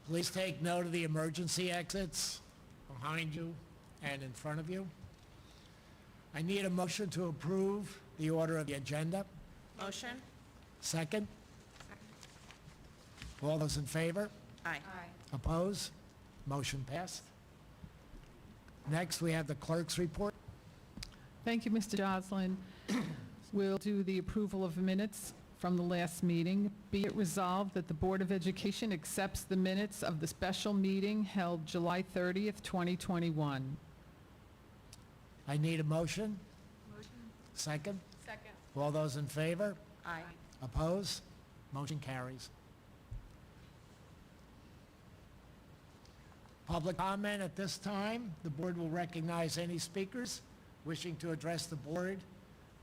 Please take note of the emergency exits behind you and in front of you. I need a motion to approve the order of the agenda. Motion? Second? All those in favor? Aye. Oppose? Motion passed. Next, we have the clerk's report. Thank you, Mr. Joslin. We'll do the approval of minutes from the last meeting. Be it resolved that the Board of Education accepts the minutes of the special meeting held July 30th, 2021. I need a motion. Motion. Second? Second. All those in favor? Aye. Oppose? Motion carries. Public comment at this time. The board will recognize any speakers wishing to address the board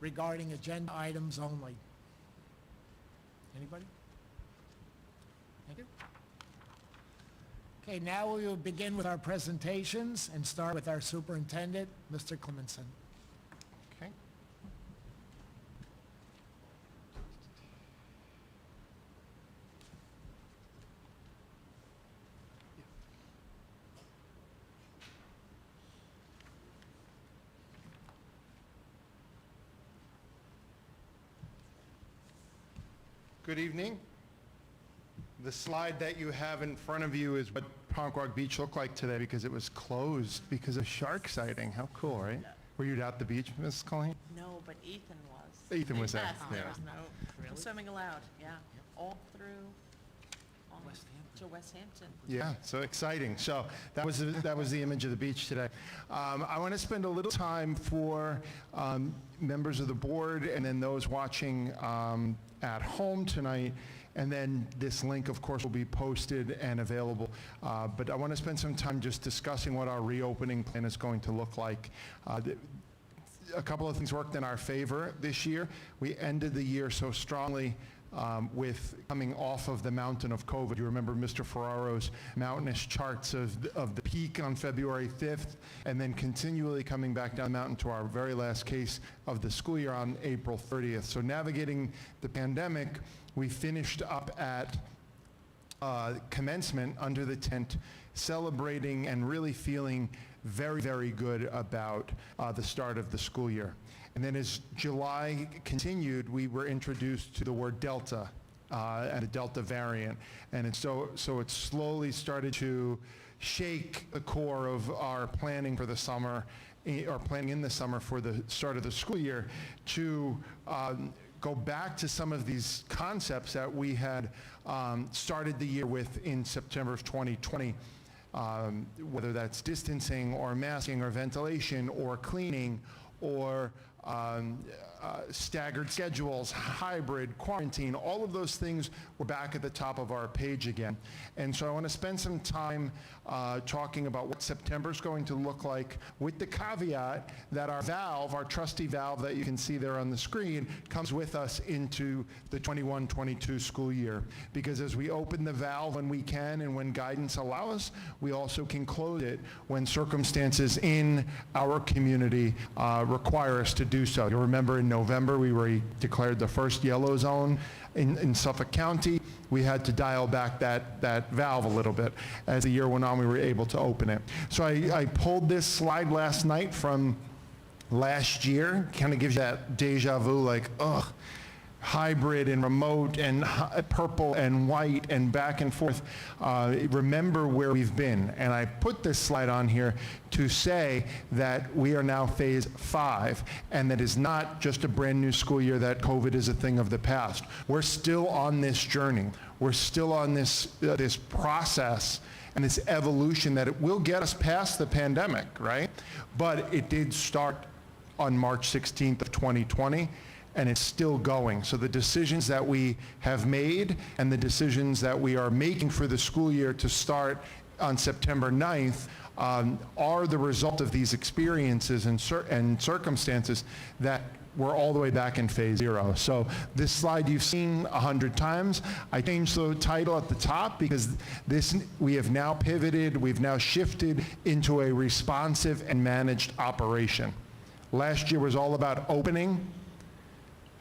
regarding agenda items only. Anybody? Thank you. Okay, now we will begin with our presentations and start with our superintendent, Mr. Clemenson. Okay. Good evening. The slide that you have in front of you is what Ponquag Beach looked like today because it was closed because of shark sighting. How cool, right? Were you at the beach, Mrs. Colleen? No, but Ethan was. Ethan was there, Yes, yeah. there was no Really? swimming allowed, yeah. All through West Hampton. to West Hampton. Yeah, so exciting. So that was the image of the beach today. I want to spend a little time for members of the board and then those watching at home tonight. And then this link, of course, will be posted and available. But I want to spend some time just discussing what our reopening plan is going to look like. A couple of things worked in our favor this year. We ended the year so strongly with coming off of the mountain of COVID. You remember Mr. Ferraro's mountainous charts of the peak on February 5th, and then continually coming back down the mountain to our very last case of the school year on April 30th. So navigating the pandemic, we finished up at commencement under the tent, celebrating and really feeling very, very good about the start of the school year. And then as July continued, we were introduced to the word Delta and the Delta variant. And so it slowly started to shake the core of our planning for the summer, or planning in the summer for the start of the school year, to go back to some of these concepts that we had started the year with in September of 2020, whether that's distancing or masking or ventilation or cleaning or staggered schedules, hybrid, quarantine, all of those things were back at the top of our page again. And so I want to spend some time talking about what September is going to look like, with the caveat that our valve, our trusty valve that you can see there on the screen, comes with us into the 21-22 school year. Because as we open the valve when we can and when guidance allows, we also can close it when circumstances in our community require us to do so. You'll remember in November we were declared the first yellow zone in Suffolk County. We had to dial back that valve a little bit. As the year went on, we were able to open it. So I pulled this slide last night from last year. Kind of gives you that deja vu, like, ugh, hybrid and remote and purple and white and back and forth. Remember where we've been. And I put this slide on here to say that we are now phase 5, and that is not just a brand new school year, that COVID is a thing of the past. We're still on this journey. We're still on this process and this evolution that it will get us past the pandemic, right? But it did start on March 16th of 2020. And it's still going. So the decisions that we have made and the decisions that we are making for the school year to start on September 9th are the result of these experiences and circumstances that we're all the way back in phase 0. So this slide you've seen 100 times. I changed the title at the top because we have now pivoted, we've now shifted into a responsive and managed operation. Last year was all about opening.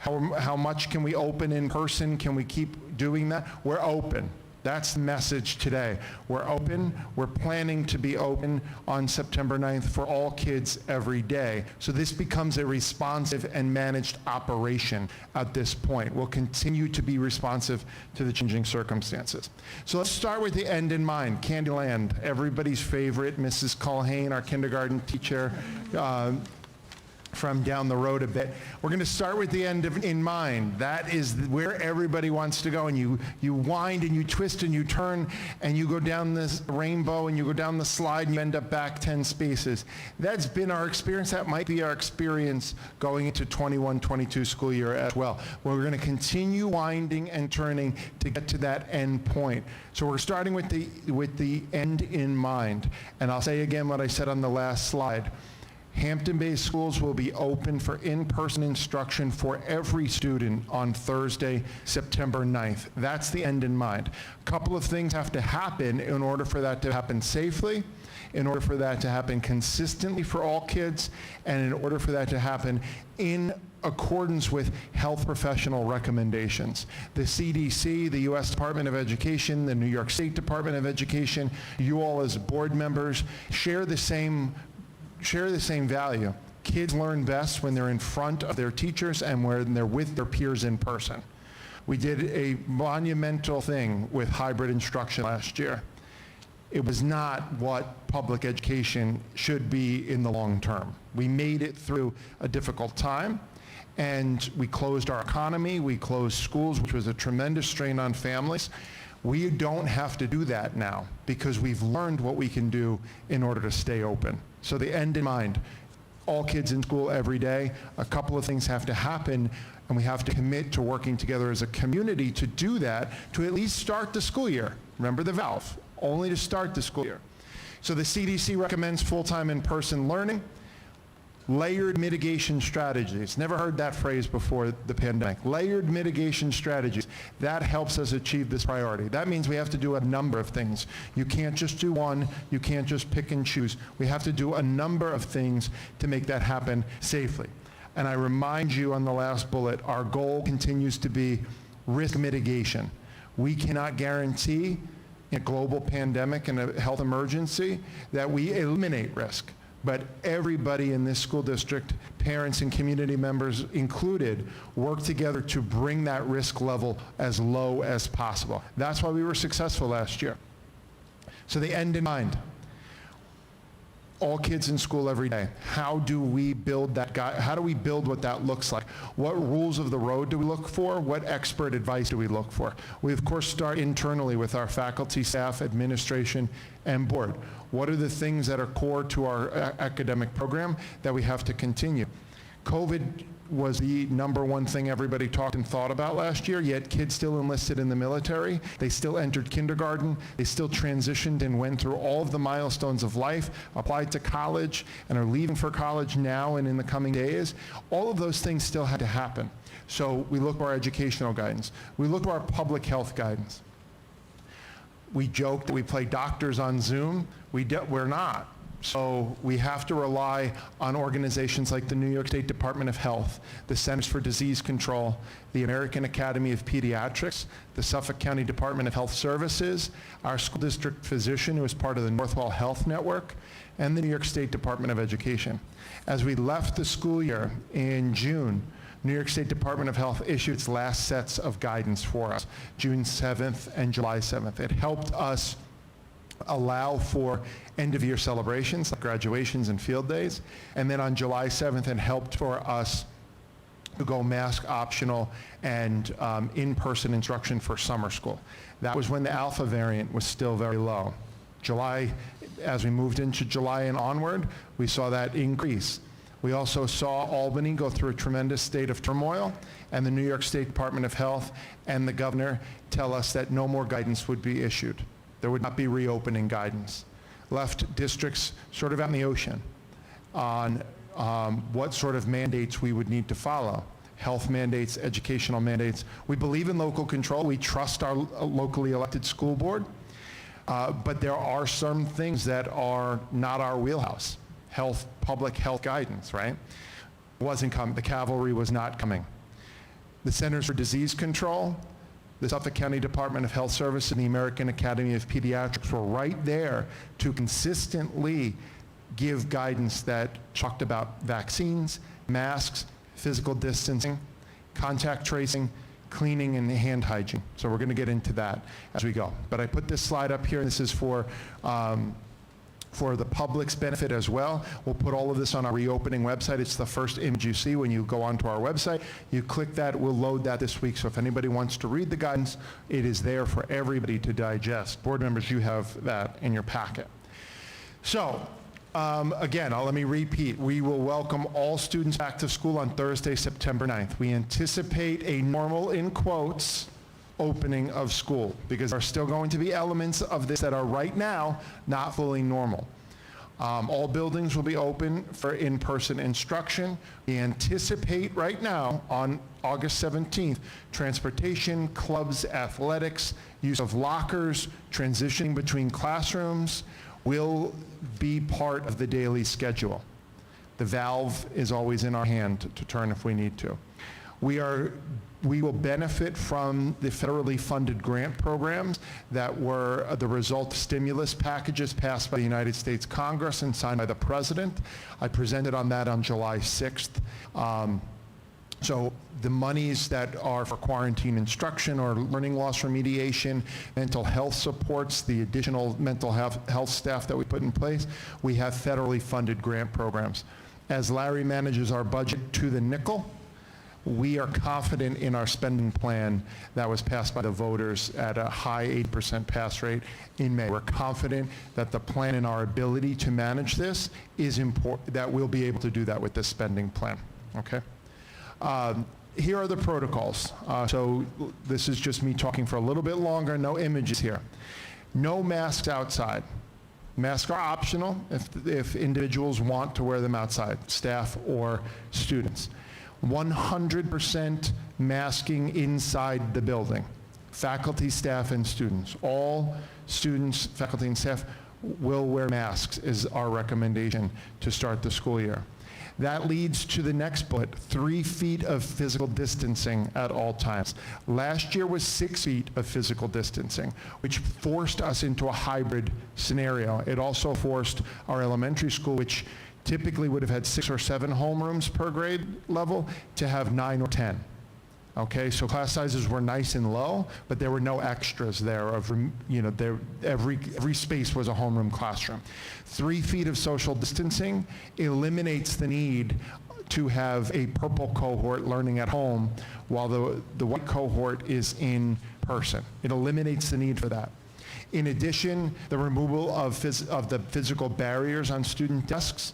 How much can we open in person? Can we keep doing that? We're open. That's the message today. We're open. We're planning to be open on September 9th for all kids every day. So this becomes a responsive and managed operation at this point. We'll continue to be responsive to the changing circumstances. So let's start with the end in mind. Candyland, everybody's favorite, Mrs. Culhane, our kindergarten teacher, from down the road a bit. We're going to start with the end in mind. That is where everybody wants to go, and you wind and you twist and you turn and you go down this rainbow and you go down the slide and you end up back 10 spaces. That's been our experience. That might be our experience going into 21-22 school year as well. We're going to continue winding and turning to get to that end point. So we're starting with the end in mind. And I'll say again what I said on the last slide. Hampton-based schools will be open for in-person instruction for every student on Thursday, September 9th. That's the end in mind. A couple of things have to happen in order for that to happen safely, in order for that to happen consistently for all kids, and in order for that to happen in accordance with health professional recommendations. The CDC, the U.S. Department of Education, the New York State Department of Education, you all as board members share the same value. Kids learn best when they're in front of their teachers and when they're with their peers in person. We did a monumental thing with hybrid instruction last year. It was not what public education should be in the long term. We made it through a difficult time, and we closed our economy, we closed schools, which was a tremendous strain on families. We don't have to do that now because we've learned what we can do in order to stay open. So the end in mind, all kids in school every day. A couple of things have to happen, and we have to commit to working together as a community to do that, to at least start the school year. Remember the valve, only to start the school year. So the CDC recommends full-time in-person learning. Layered mitigation strategies. Never heard that phrase before the pandemic. Layered mitigation strategies. That helps us achieve this priority. That means we have to do a number of things. You can't just do one. You can't just pick and choose. We have to do a number of things to make that happen safely. And I remind you on the last bullet, our goal continues to be risk mitigation. We cannot guarantee in a global pandemic and a health emergency that we eliminate risk. But everybody in this school district, parents and community members included, work together to bring that risk level as low as possible. That's why we were successful last year. So the end in mind. All kids in school every day. How do we build that how do we build what that looks like? What rules of the road do we look for? What expert advice do we look for? We of course start internally with our faculty, staff, administration, and board. What are the things that are core to our academic program that we have to continue? COVID was the number one thing everybody talked and thought about last year, yet kids still enlisted in the military. They still entered kindergarten. They still transitioned and went through all of the milestones of life, applied to college, and are leaving for college now and in the coming days. All of those things still had to happen. So we look at our educational guidance. We look at our public health guidance. We joke that we play doctors on Zoom. We're not. So we have to rely on organizations like the New York State Department of Health, the Centers for Disease Control, the American Academy of Pediatrics, the Suffolk County Department of Health Services, our school district physician who is part of the Northwell Health Network, and the New York State Department of Education. As we left the school year in June, New York State Department of Health issued its last sets of guidance for us, June 7th and July 7th. It helped us allow for end-of-year celebrations like graduations and field days. And then on July 7th, it helped for us to go mask optional and in-person instruction for summer school. That was when the Alpha variant was still very low. July, as we moved into July and onward, we saw that increase. We also saw Albany go through a tremendous state of turmoil, and the New York State Department of Health and the governor tell us that no more guidance would be issued. There would not be reopening guidance. Left districts sort of out in the ocean on what sort of mandates we would need to follow. Health mandates, educational mandates. We believe in local control. We trust our locally elected school board. But there are some things that are not our wheelhouse. Public health guidance, right? Wasn't coming. The cavalry was not coming. The Centers for Disease Control, The Suffolk County Department of Health Services and the American Academy of Pediatrics were right there to consistently give guidance that talked about vaccines, masks, physical distancing, contact tracing, cleaning, and hand hygiene. So we're going to get into that as we go. But I put this slide up here, and this is for the public's benefit as well. We'll put all of this on our reopening website. It's the first image you see when you go onto our website. You click that, we'll load that this week. So if anybody wants to read the guidance, it is there for everybody to digest. Board members, you have that in your packet. So, again, let me repeat. We will welcome all students back to school on Thursday, September 9th. We anticipate a normal, in quotes, opening of school, because there are still going to be elements of this that are right now not fully normal. All buildings will be open for in-person instruction. We anticipate right now on August 17th, transportation, clubs, athletics, use of lockers, transitioning between classrooms will be part of the daily schedule. The valve is always in our hand to turn if we need to. We will benefit from the federally funded grant programs that were the result of stimulus packages passed by the United States Congress and signed by the President. I presented on that on July 6th. So the monies that are for quarantine instruction or learning loss remediation, mental health supports, the additional mental health staff that we put in place, we have federally funded grant programs. As Larry manages our budget to the nickel, we are confident in our spending plan that was passed by the voters at a high 80% pass rate in May. We're confident that the plan and our ability to manage this is important, that we'll be able to do that with this spending plan, okay? Here are the protocols. So this is just me talking for a little bit longer, no images here. No masks outside. Masks are optional if individuals want to wear them outside, staff or students. 100% masking inside the building. Faculty, staff, and students. All students, faculty, and staff will wear masks is our recommendation to start the school year. That leads to the next bullet, 3 feet of physical distancing at all times. Last year was 6 feet of physical distancing, which forced us into a hybrid scenario. It also forced our elementary school, which typically would have had 6 or 7 homerooms per grade level, to have 9 or 10. Okay, so class sizes were nice and low, but there were no extras there of, every space was a homeroom classroom. 3 feet of social distancing eliminates the need to have a purple cohort learning at home while the white cohort is in person. It eliminates the need for that. In addition, the removal of the physical barriers on student desks.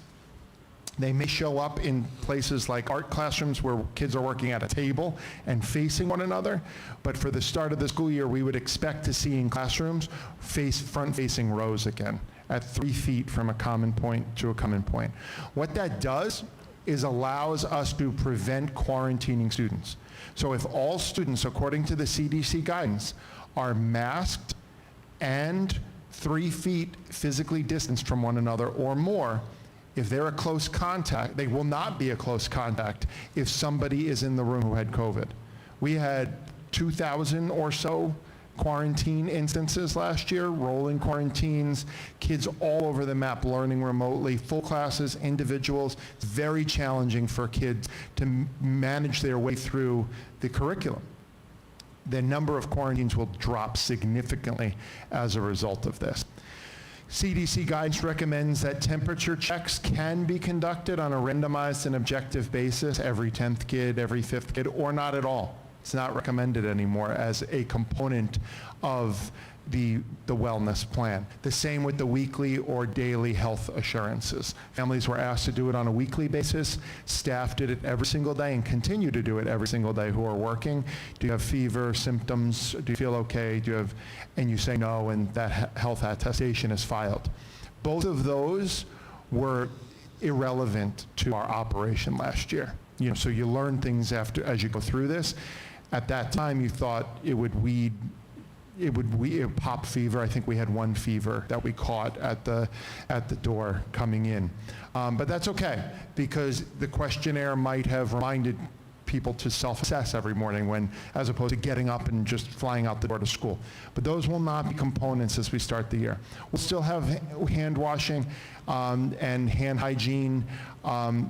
They may show up in places like art classrooms where kids are working at a table and facing one another, but for the start of the school year, we would expect to see in classrooms front-facing rows again at 3 feet from a common point to a common point. What that does is allows us to prevent quarantining students. So if all students, according to the CDC guidance, are masked and 3 feet physically distanced from one another or more, if they're a close contact, they will not be a close contact if somebody is in the room who had COVID. We had 2,000 or so quarantine instances last year, rolling quarantines, kids all over the map learning remotely, full classes, individuals. It's very challenging for kids to manage their way through the curriculum. The number of quarantines will drop significantly as a result of this. CDC guidance recommends that temperature checks can be conducted on a randomized and objective basis every 10th kid, every 5th kid, or not at all. It's not recommended anymore as a component of the wellness plan. The same with the weekly or daily health assurances. Families were asked to do it on a weekly basis. Staff did it every single day and continue to do it every single day who are working. Do you have fever, symptoms? Do you feel okay? And you say no, and that health attestation is filed. Both of those were irrelevant to our operation last year. So you learn things as you go through this. At that time, you thought it would pop fever. I think we had 1 fever that we caught at the door coming in. But that's okay, because the questionnaire might have reminded people to self-assess every morning as opposed to getting up and just flying out the door to school. But those will not be components as we start the year. We'll still have hand washing and hand hygiene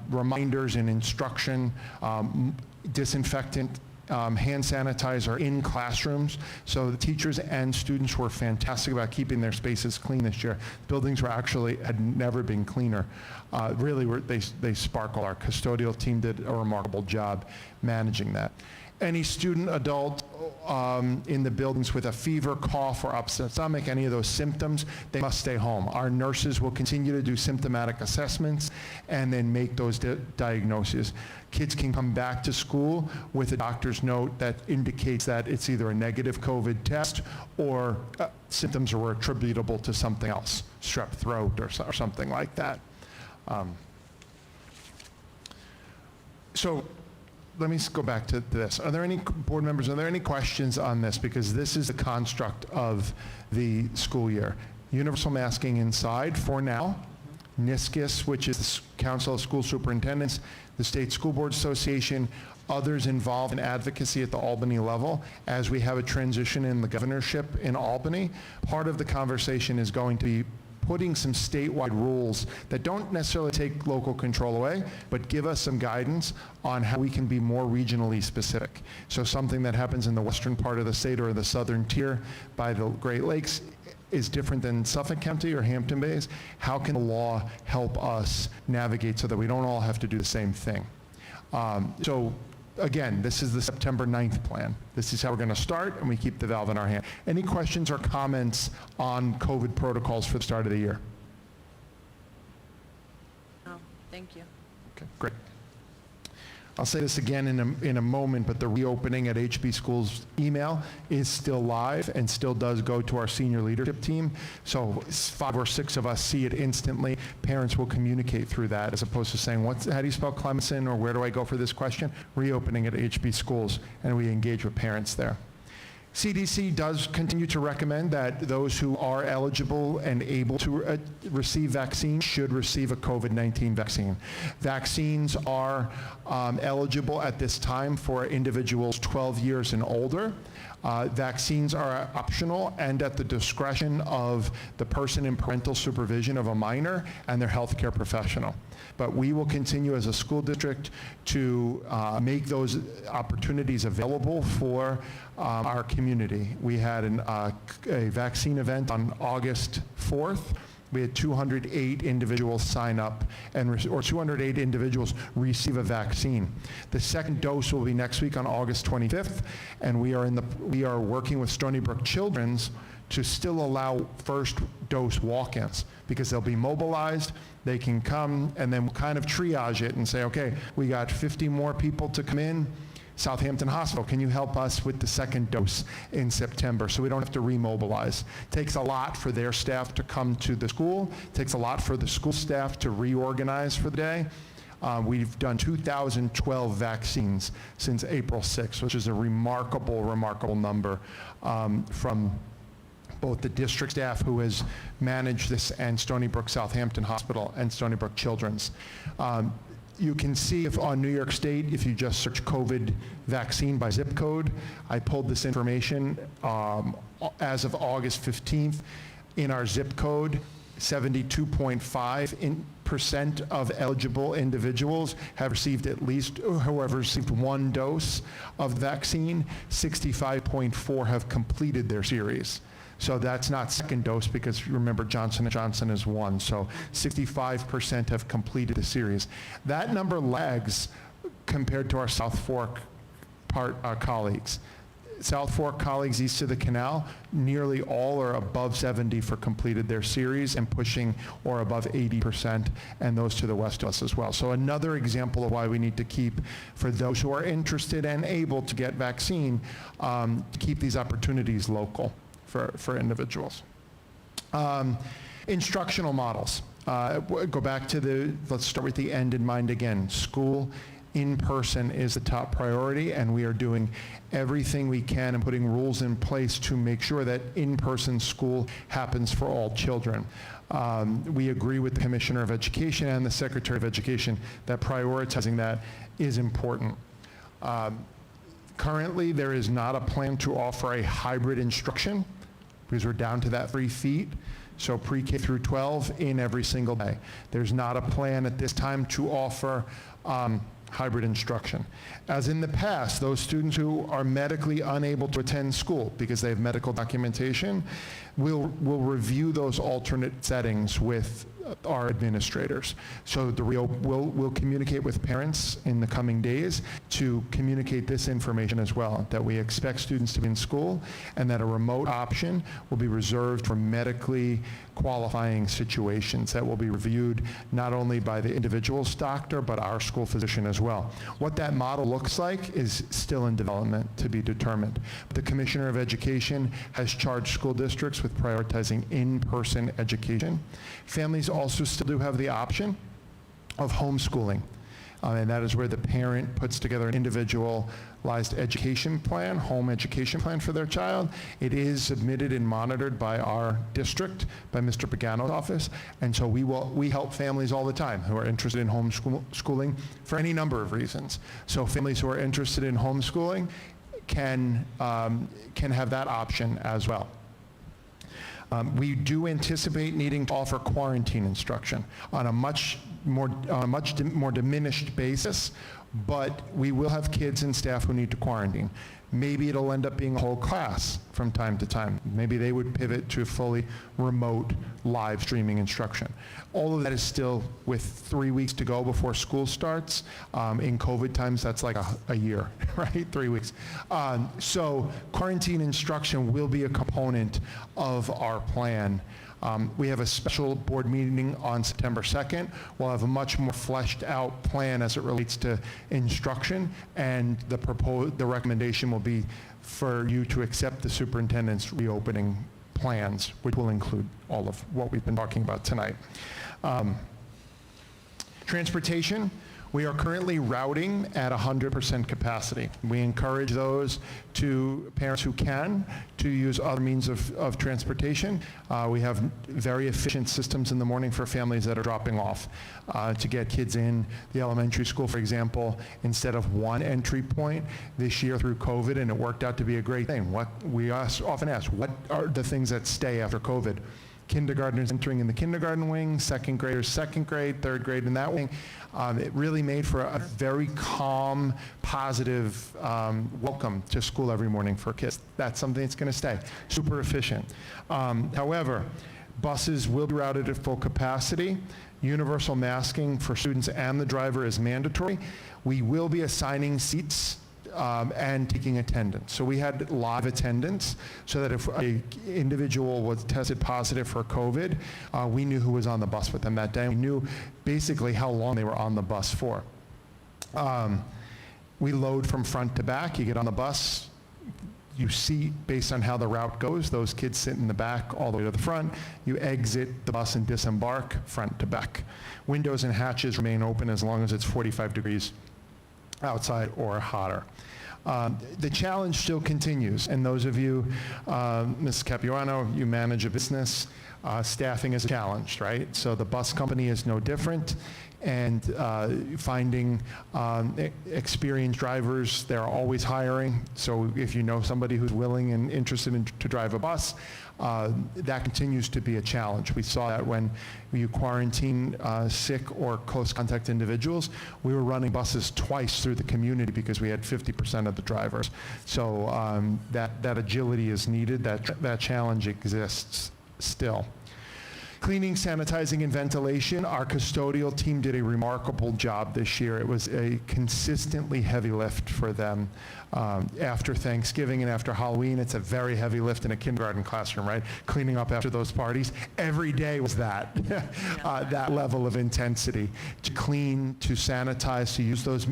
reminders and instruction, disinfectant, hand sanitizer in classrooms. So the teachers and students were fantastic about keeping their spaces clean this year. Buildings had never been cleaner. They sparkle. Our custodial team did a remarkable job managing that. Any student, adult in the buildings with a fever, cough, or upset stomach, any of those symptoms, they must stay home. Our nurses will continue to do symptomatic assessments and then make those diagnoses. Kids can come back to school with a doctor's note that indicates that it's either a negative COVID test or symptoms were attributable to something else, strep throat or something like that. So let me go back to this. Are there any board members, are there any questions on this? Because this is the construct of the school year. Universal masking inside for now. NISCUS, which is the Council of School Superintendents, the State School Board Association, others involved in advocacy at the Albany level. As we have a transition in the governorship in Albany, part of the conversation is going to be putting some statewide rules that don't necessarily take local control away, but give us some guidance on how we can be more regionally specific. So something that happens in the western part of the state or the southern tier by the Great Lakes is different than Suffolk County or Hampton Bays. How can the law help us navigate so that we don't all have to do the same thing? So again, this is the September 9th plan. This is how we're going to start, and we keep the valve in our hand. Any questions or comments on COVID protocols for the start of the year? No, thank you. Okay, great. I'll say this again in a moment, but the reopening at HB Schools email is still live and still does go to our senior leadership team. So 5 or 6 of us see it instantly. Parents will communicate through that as opposed to saying, how do you spell Clemson, or where do I go for this question? Reopening at HB Schools, and we engage with parents there. CDC does continue to recommend that those who are eligible and able to receive vaccines should receive a COVID-19 vaccine. Vaccines are eligible at this time for individuals 12 years and older. Vaccines are optional and at the discretion of the person in parental supervision of a minor and their healthcare professional. But we will continue as a school district to make those opportunities available for our community. We had a vaccine event on August 4th. We had 208 individuals sign up, or 208 individuals receive a vaccine. The second dose will be next week on August 25th, and we are working with Stony Brook Children's to still allow first dose walk-ins, because they'll be mobilized, they can come, and then we'll kind of triage it and say, okay, we got 50 more people to come in. Southampton Hospital, can you help us with the second dose in September so we don't have to remobilize? Takes a lot for their staff to come to the school. Takes a lot for the school staff to reorganize for the day. We've done 2,012 vaccines since April 6th, which is a remarkable, remarkable number from both the district staff who has managed this and Stony Brook Southampton Hospital and Stony Brook Children's. You can see if on New York State, if you just search COVID vaccine by zip code, I pulled this information as of August 15th. In our zip code, 72.5% of eligible individuals have received at least, whoever received 1 dose of vaccine. 65.4 have completed their series. So that's not second dose, because remember Johnson & Johnson is 1. So 65% have completed the series. That number lags compared to our South Fork colleagues. South Fork colleagues east of the canal, nearly all are above 70 for completed their series and pushing or above 80%, and those to the west of us as well. So another example of why we need to keep, for those who are interested and able to get vaccine, to keep these opportunities local for individuals. Instructional models. Go back to let's start with the end in mind again. School in person is the top priority, and we are doing everything we can and putting rules in place to make sure that in-person school happens for all children. We agree with the Commissioner of Education and the Secretary of Education that prioritizing that is important. Currently, there is not a plan to offer a hybrid instruction because we're down to that 3 feet. So pre-K through 12 in every single day. There's not a plan at this time to offer hybrid instruction. As in the past, those students who are medically unable to attend school because they have medical documentation, will review those alternate settings with our administrators. So we'll communicate with parents in the coming days to communicate this information as well, that we expect students to be in school and that a remote option will be reserved for medically qualifying situations that will be reviewed not only by the individual's doctor, but our school physician as well. What that model looks like is still in development to be determined. The Commissioner of Education has charged school districts with prioritizing in-person education. Families also still do have the option of homeschooling. And that is where the parent puts together an individualized education plan, home education plan for their child. It is submitted and monitored by our district, by Mr. Pagano's office, and so we help families all the time who are interested in homeschooling for any number of reasons. So families who are interested in homeschooling can have that option as well. We do anticipate needing to offer quarantine instruction on a much more diminished basis, but we will have kids and staff who need to quarantine. Maybe it'll end up being a whole class from time to time. Maybe they would pivot to fully remote live streaming instruction. All of that is still with 3 weeks to go before school starts. In COVID times, that's like a year, right? 3 weeks. So quarantine instruction will be a component of our plan. We have a special board meeting on September 2nd. We'll have a much more fleshed out plan as it relates to instruction, and the recommendation will be for you to accept the superintendent's reopening plans, which will include all of what we've been talking about tonight. Transportation. We are currently routing at 100% capacity. We encourage those parents who can to use other means of transportation. We have very efficient systems in the morning for families that are dropping off to get kids in. The elementary school, for example, instead of one entry point this year through COVID, and it worked out to be a great thing. What we often ask, what are the things that stay after COVID? Kindergartners entering in the kindergarten wing, second graders, second grade, third grade in that wing. It really made for a very calm, positive welcome to school every morning for kids. That's something that's going to stay. Super efficient. However, buses will be routed at full capacity. Universal masking for students and the driver is mandatory. We will be assigning seats and taking attendance. So we had live attendance so that if an individual was tested positive for COVID, we knew who was on the bus with them that day. We knew basically how long they were on the bus for. We load from front to back. You get on the bus, you seat based on how the route goes. Those kids sit in the back all the way to the front. You exit the bus and disembark front to back. Windows and hatches remain open as long as it's 45 degrees outside or hotter. The challenge still continues, and those of you, Ms. Capuano, you manage a business, staffing is a challenge, right? So the bus company is no different, and finding experienced drivers, they're always hiring. So if you know somebody who's willing and interested to drive a bus, that continues to be a challenge. We saw that when you quarantine sick or close contact individuals. We were running buses twice through the community because we had 50% of the drivers. So that agility is needed. That challenge exists still. Cleaning, sanitizing, and ventilation, our custodial team did a remarkable job this year. It was a consistently heavy lift for them. After Thanksgiving and after Halloween, it's a very heavy lift in a kindergarten classroom, right? Cleaning up after those parties. Every day was that, that level of intensity. To clean, to sanitize, to use those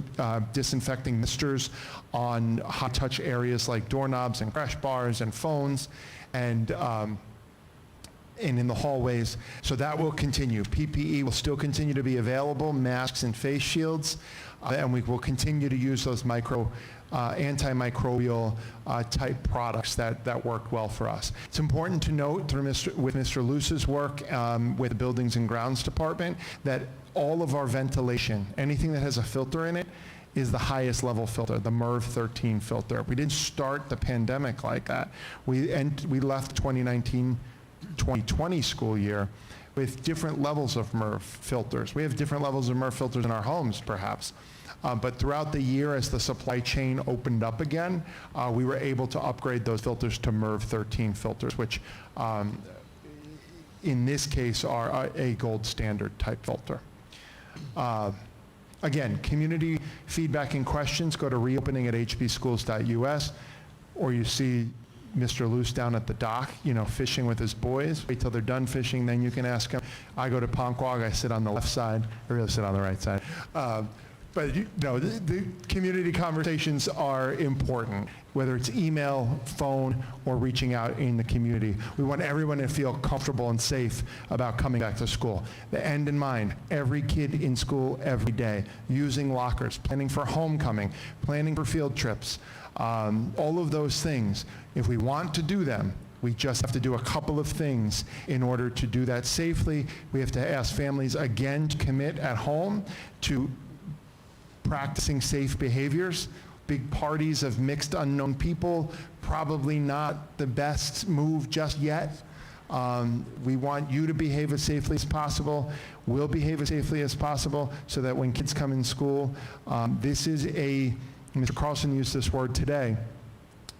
disinfecting misters on high-touch areas like doorknobs and crash bars and phones, and in the hallways. So that will continue. PPE will still continue to be available, masks and face shields, and we will continue to use those antimicrobial type products that work well for us. It's important to note with Mr. Luce's work with the Buildings and Grounds Department that all of our ventilation, anything that has a filter in it, is the highest level filter, the MERV 13 filter. We didn't start the pandemic like that. We left 2019-2020 school year with different levels of MERV filters. We have different levels of MERV filters in our homes, perhaps. But throughout the year, as the supply chain opened up again, we were able to upgrade those filters to MERV 13 filters, which in this case are a gold standard type filter. Again, community feedback and questions, go to reopening@hbschools.us, or you see Mr. Luce down at the dock, fishing with his boys. Wait till they're done fishing, then you can ask him. I go to Ponquag, I sit on the left side. I really sit on the right side. But the community conversations are important, whether it's email, phone, or reaching out in the community. We want everyone to feel comfortable and safe about coming back to school. The end in mind, every kid in school every day, using lockers, planning for homecoming, planning for field trips, all of those things. If we want to do them, we just have to do a couple of things in order to do that safely. We have to ask families again to commit at home to practicing safe behaviors. Big parties of mixed unknown people, probably not the best move just yet. We want you to behave as safely as possible. We'll behave as safely as possible so that when kids come in school, Mr. Carlson used this word today,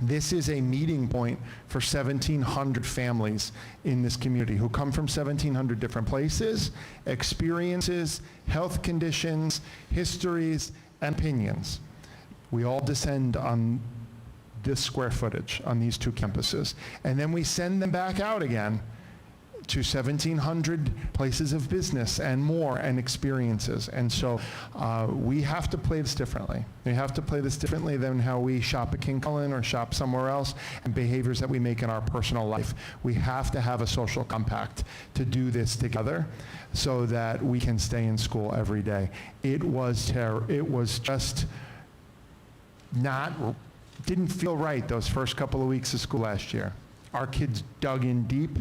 this is a meeting point for 1,700 families in this community who come from 1,700 different places, experiences, health conditions, histories, and opinions. We all descend on this square footage on these two campuses. And then we send them back out again to 1,700 places of business and more and experiences. And so we have to play this differently. We have to play this differently than how we shop at King Cullen or shop somewhere else and behaviors that we make in our personal life. We have to have a social compact to do this together so that we can stay in school every day. It was just didn't feel right those first couple of weeks of school last year. Our kids dug in deep.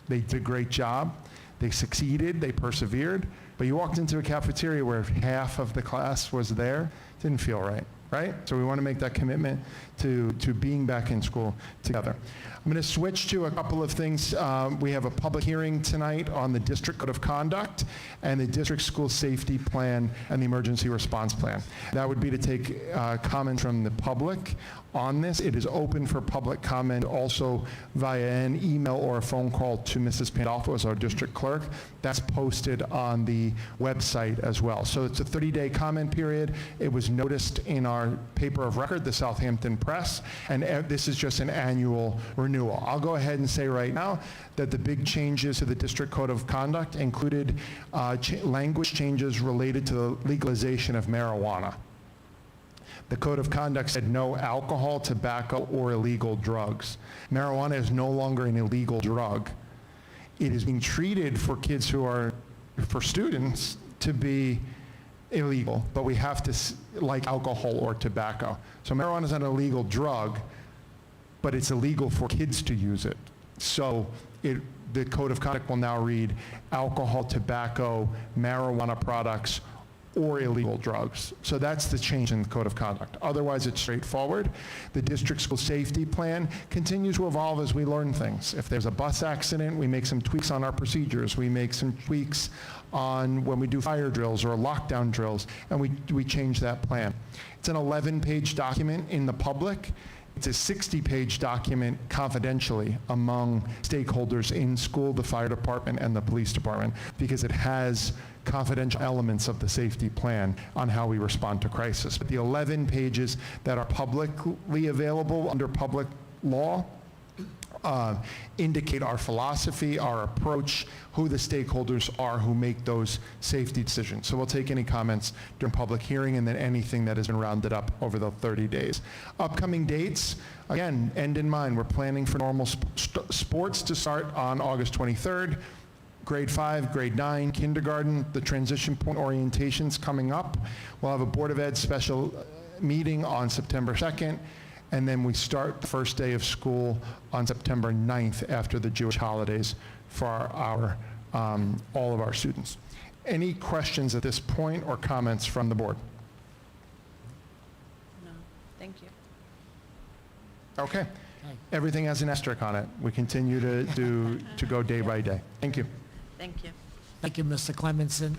They did a great job. They succeeded. They persevered. But you walked into a cafeteria where half of the class was there. Didn't feel right, right? So we want to make that commitment to being back in school together. I'm going to switch to a couple of things. We have a public hearing tonight on the District Code of Conduct and the District School Safety Plan and the Emergency Response Plan. That would be to take comments from the public on this. It is open for public comment also via an email or a phone call to Mrs. Pandolfo as our district clerk. That's posted on the website as well. So it's a 30-day comment period. It was noticed in our paper of record, the Southampton Press, and this is just an annual renewal. I'll go ahead and say right now that the big changes to the District Code of Conduct included language changes related to the legalization of marijuana. The Code of Conduct said no alcohol, tobacco, or illegal drugs. Marijuana is no longer an illegal drug. It is being treated for kids for students to be illegal, but we have to, like alcohol or tobacco. So marijuana is not an illegal drug, but it's illegal for kids to use it. So the Code of Conduct will now read alcohol, tobacco, marijuana products, or illegal drugs. So that's the change in the Code of Conduct. Otherwise, it's straightforward. The District School Safety Plan continues to evolve as we learn things. If there's a bus accident, we make some tweaks on our procedures. We make some tweaks on when we do fire drills or lockdown drills, and we change that plan. It's an 11-page document in the public. It's a 60-page document confidentially among stakeholders in school, the fire department, and the police department, because it has confidential elements of the safety plan on how we respond to crisis. But the 11 pages that are publicly available under public law indicate our philosophy, our approach, who the stakeholders are who make those safety decisions. So we'll take any comments during public hearing and then anything that has been rounded up over the 30 days. Upcoming dates, again, end in mind, we're planning for normal sports to start on August 23rd. Grade 5, grade 9, kindergarten, the transition point orientations coming up. We'll have a Board of Ed special meeting on September 2nd, and then we start the first day of school on September 9th after the Jewish holidays for our all of our students. Any questions at this point or comments from the board? Okay. Okay. Everything has an asterisk on it. We continue to go day by day. Thank you. Thank you. Thank you, Mr. Clemenson.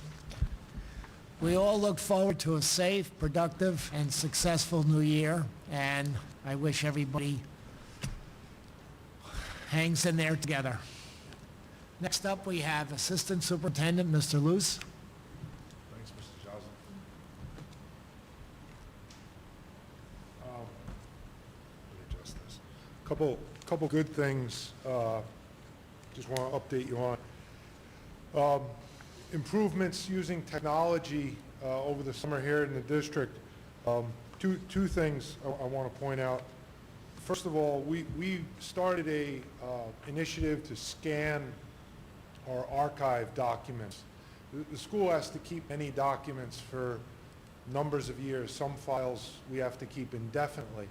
We all look forward to a safe, productive, and successful new year, and I wish everybody hangs in there together. Next up, we have Assistant Superintendent, Mr. Luce. Thanks, Mr. Joslin. Let me adjust this. Couple good things, just want to update you on. Improvements using technology over the summer here in the district. Two things I want to point out. First of all, we started a initiative to scan our archive documents. The school has to keep many documents for numbers of years. Some files we have to keep indefinitely.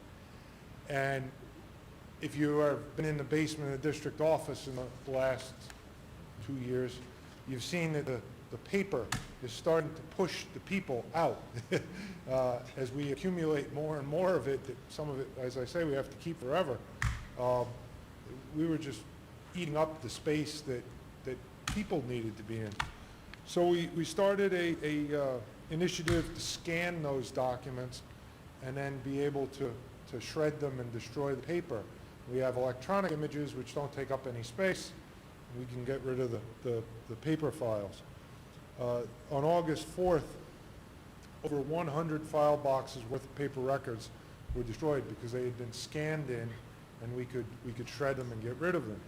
And if you have been in the basement of the district office in the last 2 years, you've seen that the paper is starting to push the people out as we accumulate more and more of it, that some of it, as I say, we have to keep forever. We were just eating up the space that people needed to be in. So we started a initiative to scan those documents and then be able to shred them and destroy the paper. We have electronic images which don't take up any space. We can get rid of the paper files. On August 4th, over 100 file boxes worth of paper records were destroyed because they had been scanned in, and we could shred them and get rid of them.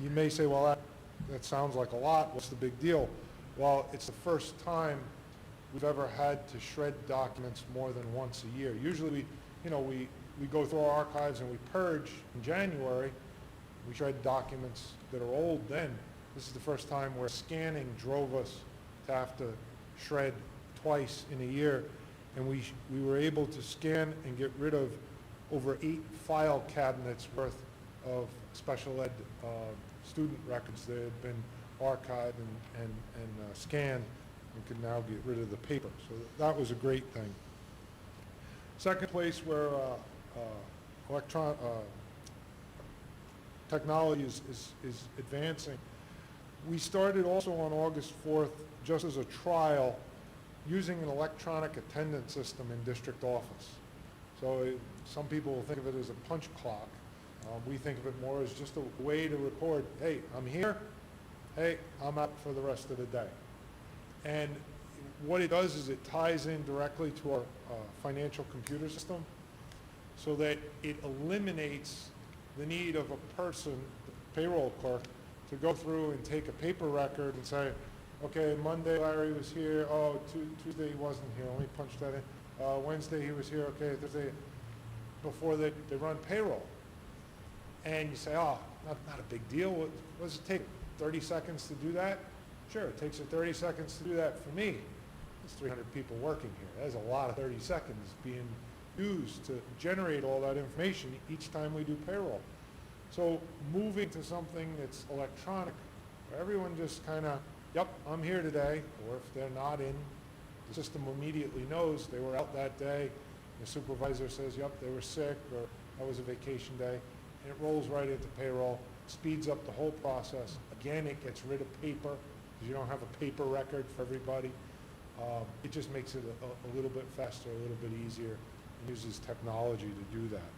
You may say, well, that sounds like a lot. What's the big deal? Well, it's the first time we've ever had to shred documents more than once a year. Usually, we go through our archives and we purge in January. We shred documents that are old then. This is the first time where scanning drove us to have to shred twice in a year. And we were able to scan and get rid of over 8 file cabinets worth of special ed student records that had been archived and scanned and could now get rid of the paper. So that was a great thing. Second place where technology is advancing. We started also on August 4th, just as a trial, using an electronic attendance system in district office. So some people will think of it as a punch clock. We think of it more as just a way to record, hey, I'm here, hey, I'm out for the rest of the day. And what it does is it ties in directly to our financial computer system so that it eliminates the need of a person, the payroll clerk, to go through and take a paper record and say, okay, Monday Larry was here, oh, Tuesday he wasn't here, let me punch that in. Wednesday he was here, okay, Thursday, before they run payroll. And you say, oh, not a big deal. What does it take, 30 seconds to do that? Sure, it takes you 30 seconds to do that. For me, there's 300 people working here. That's a lot of 30 seconds being used to generate all that information each time we do payroll. So moving to something that's electronic, where everyone just kind of, yep, I'm here today, or if they're not in, the system immediately knows they were out that day. The supervisor says, yep, they were sick, or that was a vacation day, and it rolls right into payroll, speeds up the whole process. Again, it gets rid of paper, because you don't have a paper record for everybody. It just makes it a little bit faster, a little bit easier, and uses technology to do that.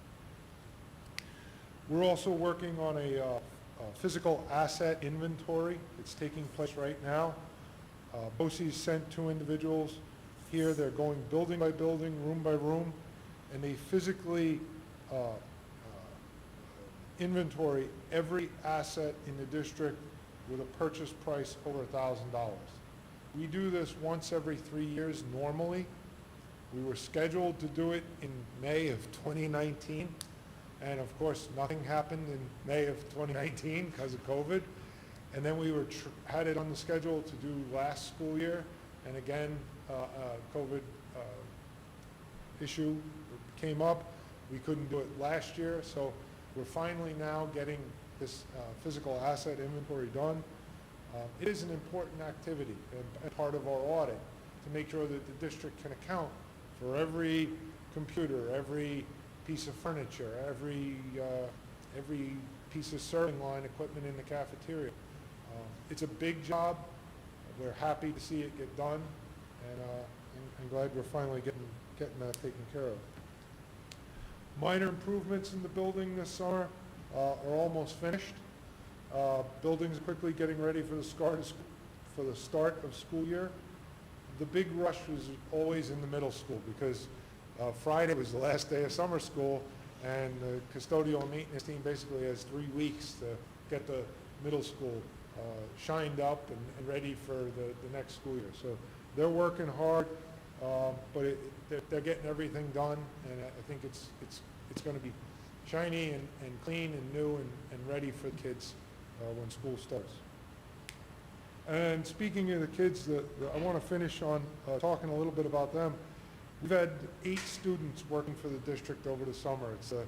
We're also working on a physical asset inventory. It's taking place right now. BOCES sent 2 individuals here. They're going building by building, room by room, and they physically inventory every asset in the district with a purchase price over $1,000. We do this once every 3 years normally. We were scheduled to do it in May of 2019. And of course, nothing happened in May of 2019 because of COVID. And then we had it on the schedule to do last school year. And again, COVID issue came up. We couldn't do it last year. So we're finally now getting this physical asset inventory done. It is an important activity and part of our audit to make sure that the district can account for every computer, every piece of furniture, every piece of serving line equipment in the cafeteria. It's a big job. We're happy to see it get done, and I'm glad we're finally getting that taken care of. Minor improvements in the building this summer are almost finished. Buildings are quickly getting ready for the start of school year. The big rush was always in the middle school because Friday was the last day of summer school, and the custodial and maintenance team basically has 3 weeks to get the middle school shined up and ready for the next school year. So they're working hard, but they're getting everything done, and I think it's going to be shiny and clean and new and ready for the kids when school starts. And speaking of the kids, I want to finish on talking a little bit about them. We've had 8 students working for the district over the summer. It's the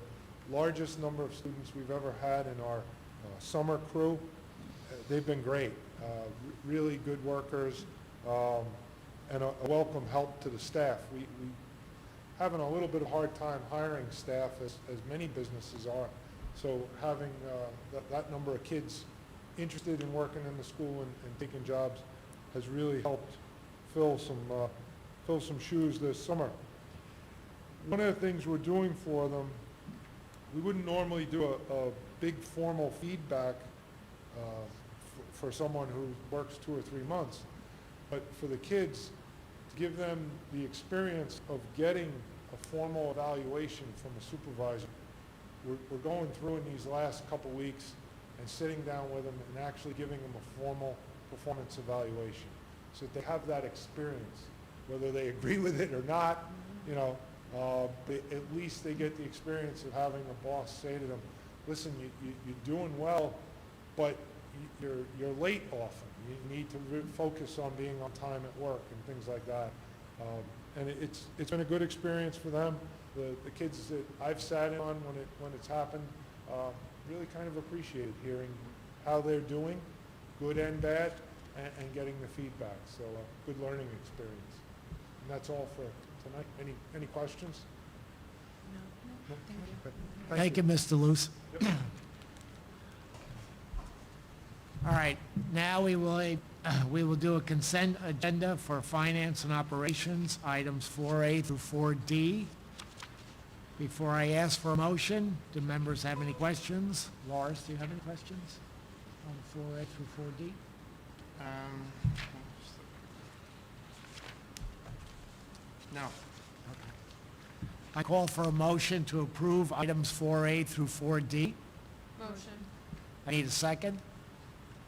largest number of students we've ever had in our summer crew. They've been great, really good workers, and a welcome help to the staff. We having a little bit of hard time hiring staff, as many businesses are. So having that number of kids interested in working in the school and taking jobs has really helped fill some shoes this summer. One of the things we're doing for them, we wouldn't normally do a big formal feedback for someone who works 2 or 3 months, but for the kids, to give them the experience of getting a formal evaluation from a supervisor. We're going through in these last couple weeks and sitting down with them and actually giving them a formal performance evaluation so that they have that experience. Whether they agree with it or not, at least they get the experience of having a boss say to them, listen, you're doing well, but you're late often. You need to focus on being on time at work and things like that. And it's been a good experience for them. The kids that I've sat in on when it's happened really kind of appreciated hearing how they're doing, good and bad, and getting the feedback. So good learning experience. And that's all for tonight. Any questions? No, thank you. Thank you, Mr. Luce. All right, now we will do a consent agenda for finance and operations, items 4A through 4D. Before I ask for a motion, do members have any questions? Lars, do you have any questions on 4A through 4D? No. I call for a motion to approve items 4A through 4D. Motion. I need a second.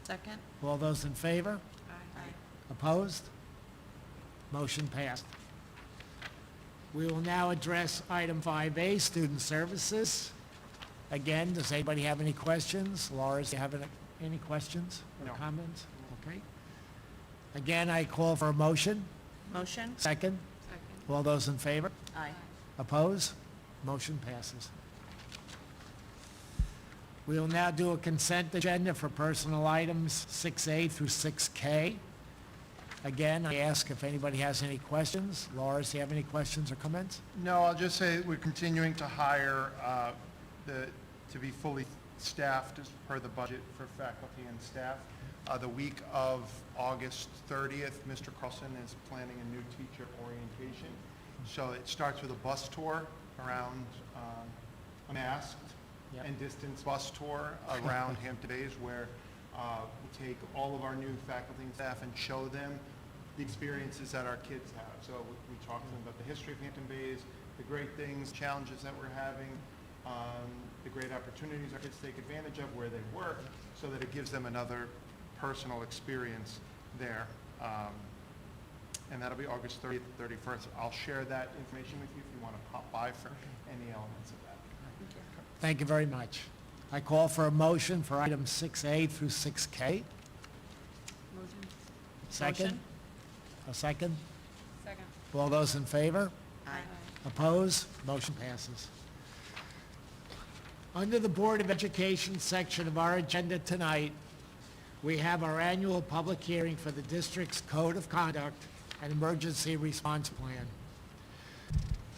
Second? All those in favor? Aye. Opposed? Motion passed. We will now address item 5A, student services. Again, does anybody have any questions? Laura, do you have any questions or No. comments? Okay. Again, I call for a motion. Motion? Second? Second. All those in favor? Aye. Opposed? Motion passes. We will now do a consent agenda for personal items 6A through 6K. Again, I ask if anybody has any questions. Laura, do you have any questions or comments? No, I'll just say we're continuing to hire to be fully staffed as per the budget for faculty and staff. The week of August 30th, Mr. Carlson is planning a new teacher orientation. So it starts with a bus tour around a masked Yep. and distance bus tour around Hampton Bays, where we take all of our new faculty and staff and show them the experiences that our kids have. So we talk to them about the history of Hampton Bays, the great things, challenges that we're having, the great opportunities our kids take advantage of where they work, so that it gives them another personal experience there. And that'll be August 30th, 31st. I'll share that information with you if you want to pop by for any elements of that. Thank you very much. I call for a motion for items 6A through 6K. Motion. Second? Motion. A second? Second. All those in favor? Aye. Opposed? Motion passes. Under the Board of Education section of our agenda tonight, we have our annual public hearing for the district's Code of Conduct and Emergency Response Plan.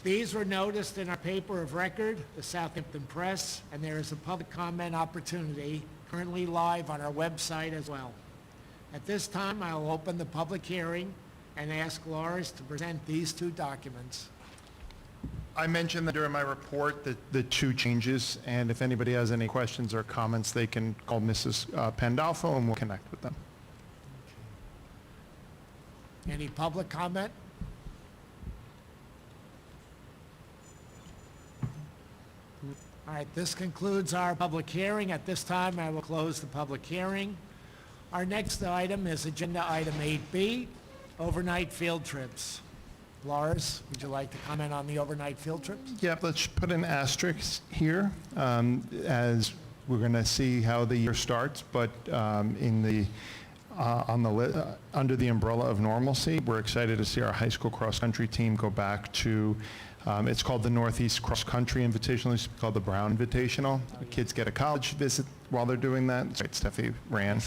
These were noticed in our paper of record, the Southampton Press, and there is a public comment opportunity currently live on our website as well. At this time, I will open the public hearing and ask Lars to present these two documents. I mentioned that during my report the two changes, and if anybody has any questions or comments, they can call Mrs. Pandolfo and we'll connect with them. Any public comment? All right, this concludes our public hearing. At this time, I will close the public hearing. Our next item is Agenda Item 8B, overnight field trips. Lars, would you like to comment on the overnight field trips? Yeah, let's put an asterisk here as we're going to see how the year starts, but under the umbrella of normalcy, we're excited to see our high school cross-country team go back to, it's called the Northeast Cross Country Invitational, it's called the Brown Invitational. The kids get a college visit while they're doing that. That's right, Steffi ran.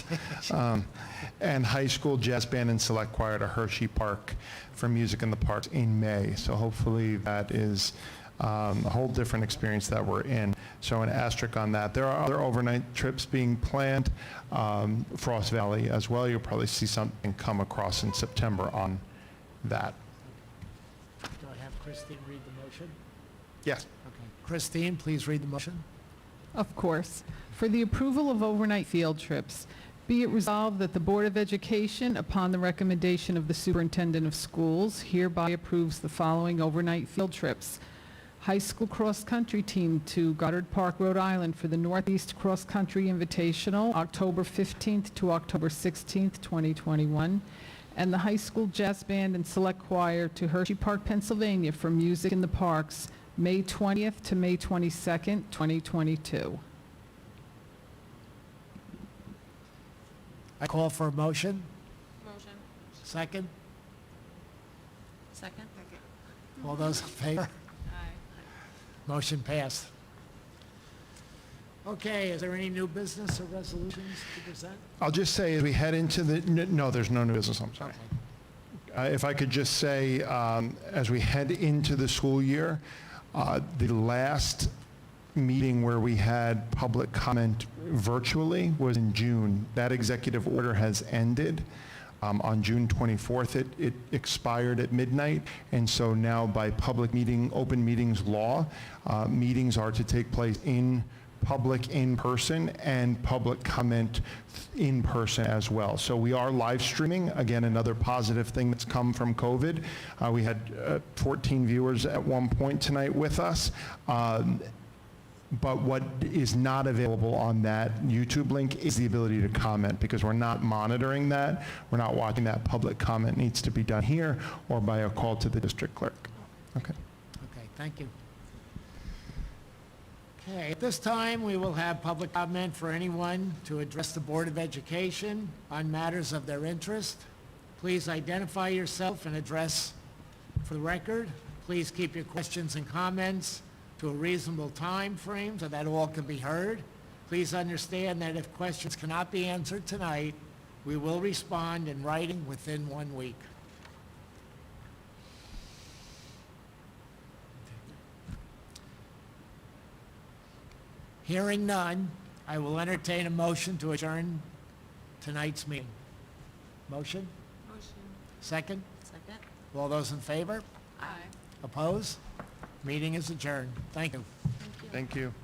And high school jazz band and select choir to Hershey Park for Music in the Parks in May. So hopefully that is a whole different experience that we're in. So an asterisk on that. There are other overnight trips being planned. Frost Valley as well. You'll probably see something come across in September on that. Do I have Christine read the motion? Yes. Okay. Christine, please read the motion. Of course. For the approval of overnight field trips, be it resolved that the Board of Education, upon the recommendation of the Superintendent of Schools, hereby approves the following overnight field trips. High school cross-country team to Goddard Park, Rhode Island for the Northeast Cross Country Invitational, October 15th to October 16th, 2021. And the high school jazz band and select choir to Hershey Park, Pennsylvania for Music in the Parks, May 20th to May 22nd, 2022. I call for a motion. Motion. Second. Second. All those in favor? Aye. Motion passed. Okay, is there any new business or resolutions to present? I'll just say as we head into the, no, there's no new business, I'm sorry. If I could just say, as we head into the school year, the last meeting where we had public comment virtually was in June. That executive order has ended. On June 24th, it expired at midnight, and so now by public meeting, open meetings law, meetings are to take place in public in person and public comment in person as well. So we are live streaming, again, another positive thing that's come from COVID. We had 14 viewers at one point tonight with us. But what is not available on that YouTube link is the ability to comment, because we're not monitoring that. We're not watching that. Public comment needs to be done here or by a call to the district clerk. Okay. Okay, thank you. Okay, at this time, we will have public comment for anyone to address the Board of Education on matters of their interest. Please identify yourself and address for the record. Please keep your questions and comments to a reasonable time frame so that all can be heard. Please understand that if questions cannot be answered tonight, we will respond in writing within 1 week. Hearing none, I will entertain a motion to adjourn tonight's meeting. Motion? Motion. Second? Second. All those in favor? Aye. Oppose? Meeting is adjourned. Thank you. Thank you. Thank you.